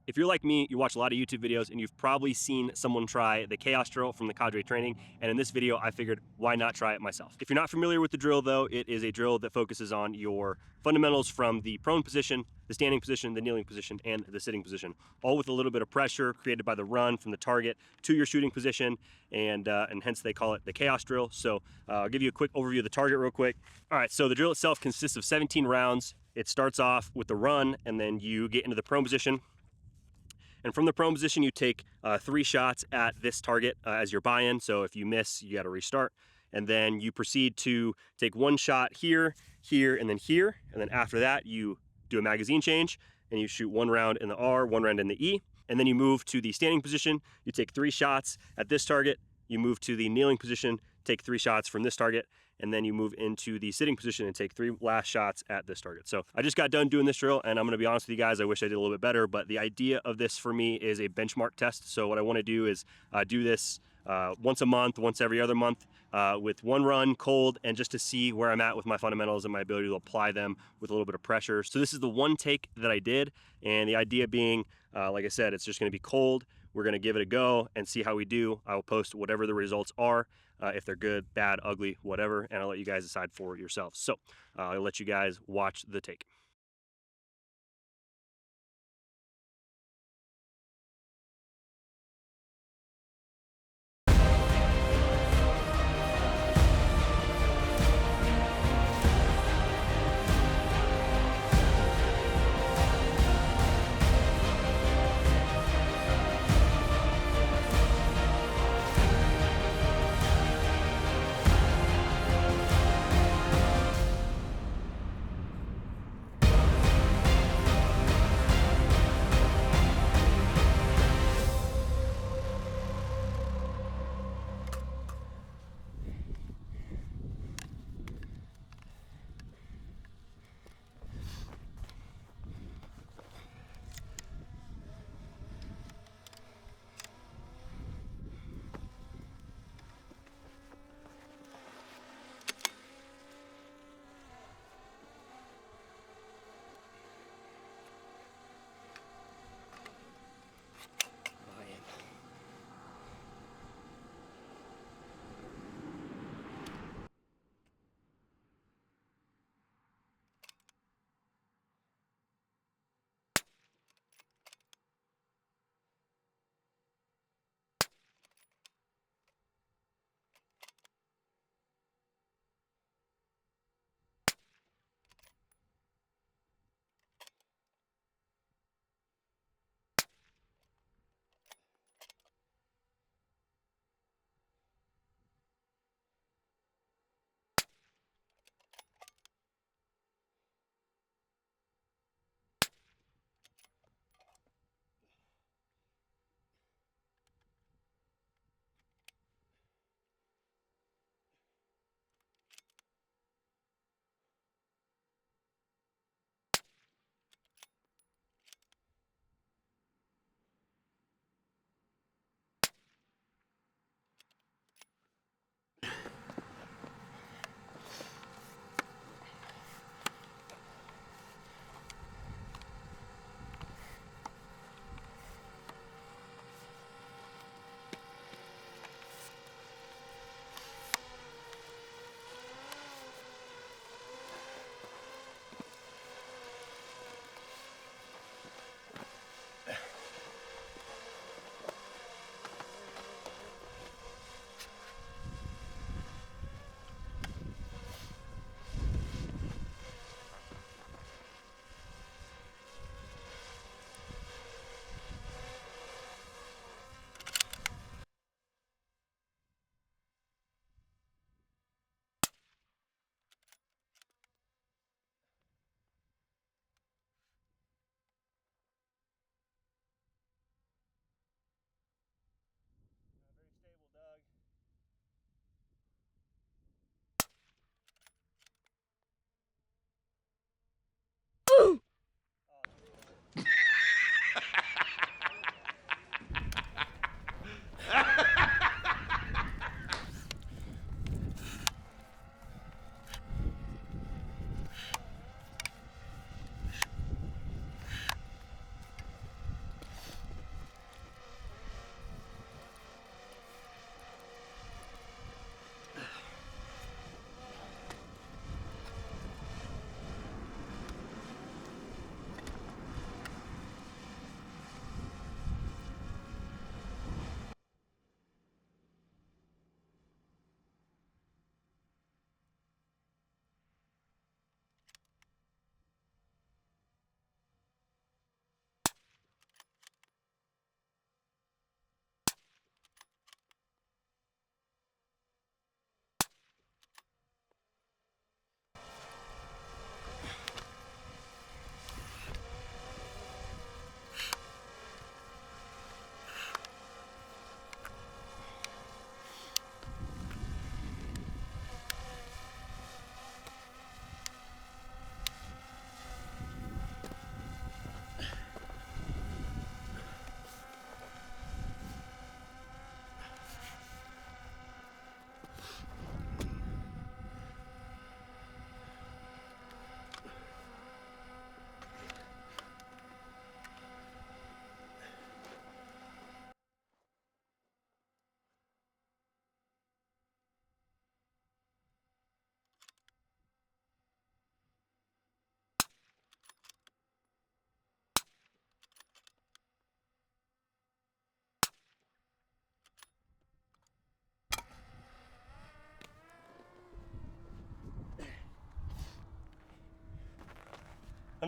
If you're like me, you watch a lot of YouTube videos and you've probably seen someone try the chaos drill from the Cadre Training. And in this video, I figured why not try it myself. If you're not familiar with the drill though, it is a drill that focuses on your fundamentals from the prone position, the standing position, the kneeling position, and the sitting position, all with a little bit of pressure created by the run from the target to your shooting position. And hence they call it the chaos drill. So I'll give you a quick overview of the target real quick. All right, so the drill itself consists of 17 rounds. It starts off with the run and then you get into the prone position. And from the prone position, you take 3 shots at this target as your buy-in. So if you miss, you got to restart. And then you proceed to take 1 shot here, here, and then here. And then after that, you do a magazine change and you shoot 1 round in the R, 1 round in the E. And then you move to the standing position. You take 3 shots at this target. You move to the kneeling position, take 3 shots from this target, and then you move into the sitting position and take 3 last shots at this target. So I just got done doing this drill, and I'm gonna be honest with you guys, I wish I did a little bit better, but the idea of this for me is a benchmark test. So what I wanna do is do this once a month, once every other month, with 1 run cold, and just to see where I'm at with my fundamentals and my ability to apply them with a little bit of pressure. So this is the 1 take that I did, and the idea being, like I said, it's just gonna be cold. We're gonna give it a go and see how we do. I will post whatever the results are, if they're good, bad, ugly, whatever, and I'll let you guys decide for yourselves. So I'll let you guys watch the take.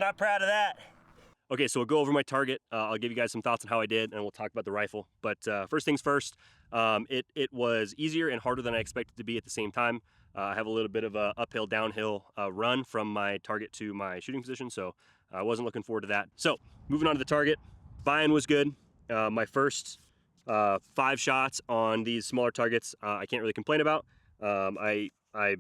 not proud of that. Okay, so we'll go over my target. I'll give you guys some thoughts on how I did, and we'll talk about the rifle. But first things first, it was easier and harder than I expected to be at the same time. I have a little bit of a uphill, downhill run from my target to my shooting position, so I wasn't looking forward to that. So moving on to the target, buy-in was good. My first 5 shots on these smaller targets, I can't really complain about. I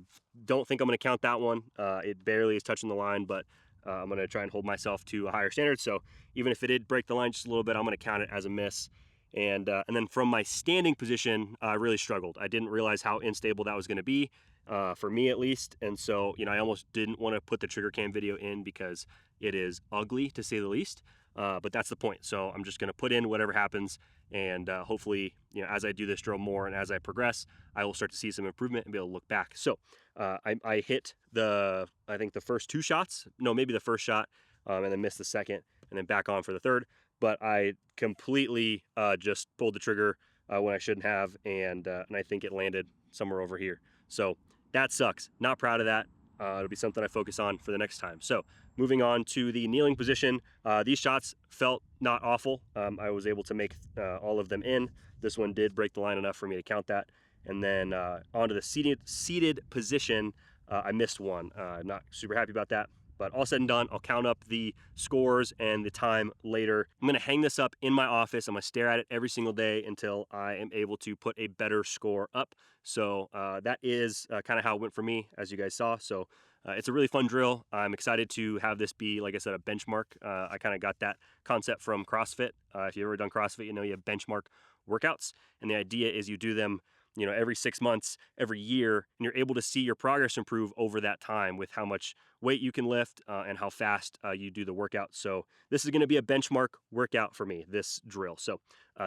don't think I'm going to count that one. It barely is touching the line, but I'm going to try and hold myself to a higher standard. So even if it did break the line just a little bit, I'm going to count it as a miss. And then from my standing position, I really struggled. I didn't realize how unstable that was going to be, for me at least. And so, I almost didn't want to put the trigger cam video in because it is ugly to say the least. But that's the point. So I'm just going to put in whatever happens. And hopefully, as I do this drill more and as I progress, I will start to see some improvement and be able to look back. So I hit I think the first 2 shots, no, maybe the first shot, and then missed the second and then back on for the third. But I completely just pulled the trigger when I shouldn't have. And I think it landed somewhere over here. So that sucks. Not proud of that. It'll be something I focus on for the next time. So moving on to the kneeling position, these shots felt not awful. I was able to make all of them in. This one did break the line enough for me to count that. And then onto the seated position, I missed one. I'm not super happy about that. But all said and done, I'll count up the scores and the time later. I'm gonna hang this up in my office. I'm gonna stare at it every single day until I am able to put a better score up. So that is kind of how it went for me, as you guys saw. So it's a really fun drill. I'm excited to have this be, like I said, a benchmark. I kind of got that concept from CrossFit. If you've ever done CrossFit, you have benchmark workouts. And the idea is you do them every 6 months, every year, and you're able to see your progress improve over that time with how much weight you can lift and how fast you do the workout. So this is going to be a benchmark workout for me, this drill. So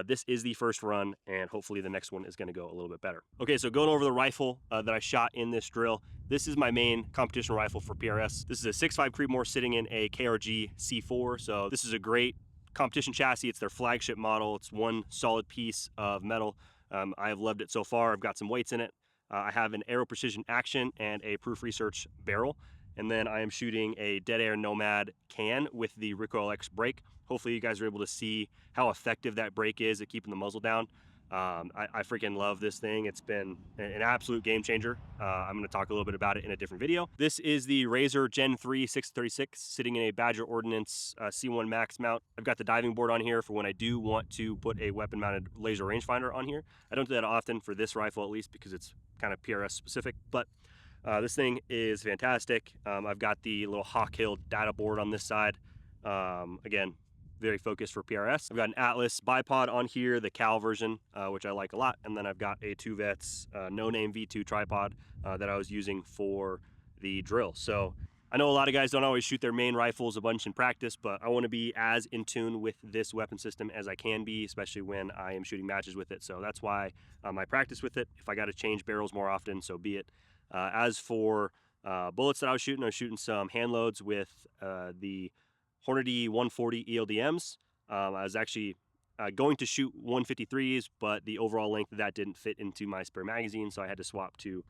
this is the first run, and hopefully the next one is going to go a little bit better. Okay, so going over the rifle that I shot in this drill, this is my main competition rifle for PRS. This is a 6.5 Creedmoor sitting in a KRG C4. So this is a great competition chassis. It's their flagship model. It's one solid piece of metal. I have loved it so far. I've got some weights in it. I have an Aero Precision Action and a Proof Research barrel. And then I am shooting a Dead Air Nomad can with the Recoil X brake. Hopefully you guys are able to see how effective that brake is at keeping the muzzle down. I freaking love this thing. It's been an absolute game changer. I'm going to talk a little bit about it in a different video. This is the Razor Gen 3 636 sitting in a Badger Ordnance C1 Max mount. I've got the diving board on here for when I do want to put a weapon mounted laser rangefinder on here. I don't do that often for this rifle, at least because it's kind of PRS specific, but this thing is fantastic. I've got the little Hawk Hill data board on this side. Again, very focused for PRS. I've got an Atlas bipod on here, the Cal version, which I like a lot. And then I've got a 2Vets no name V2 tripod that I was using for the drill. So I know a lot of guys don't always shoot their main rifles a bunch in practice, but I want to be as in tune with this weapon system as I can be, especially when I am shooting matches with it. So that's why I practice with it. If I got to change barrels more often, so be it. As for bullets that I was shooting some hand loads with the Hornady 140 ELDMs. I was actually going to shoot 153s, but the overall length of that didn't fit into my spare magazine, so I had to swap to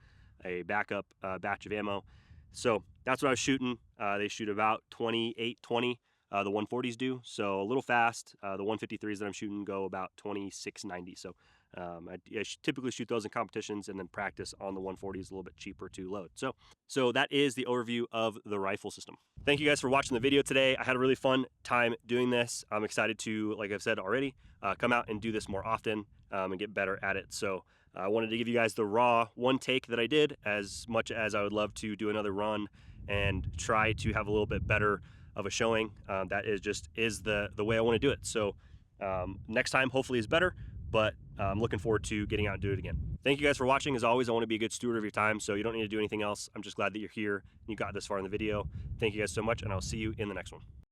a backup batch of ammo. So that's what I was shooting. They shoot about 28-20, the 140s do, so a little fast. The 153s that I'm shooting go about 26-90, so I typically shoot those in competitions and then practice on the 140s, a little bit cheaper to load. So that is the overview of the rifle system. Thank you guys for watching the video today. I had a really fun time doing this. I'm excited to, like I've said already, come out and do this more often and get better at it. So I wanted to give you guys the raw one take that I did, as much as I would love to do another run and try to have a little bit better of a showing. That is the way I want to do it. So next time hopefully is better, but I'm looking forward to getting out and do it again. Thank you guys for watching. As always, I want to be a good steward of your time, so you don't need to do anything else. I'm just glad that you're here and you got this far in the video. Thank you guys so much, and I'll see you in the next one.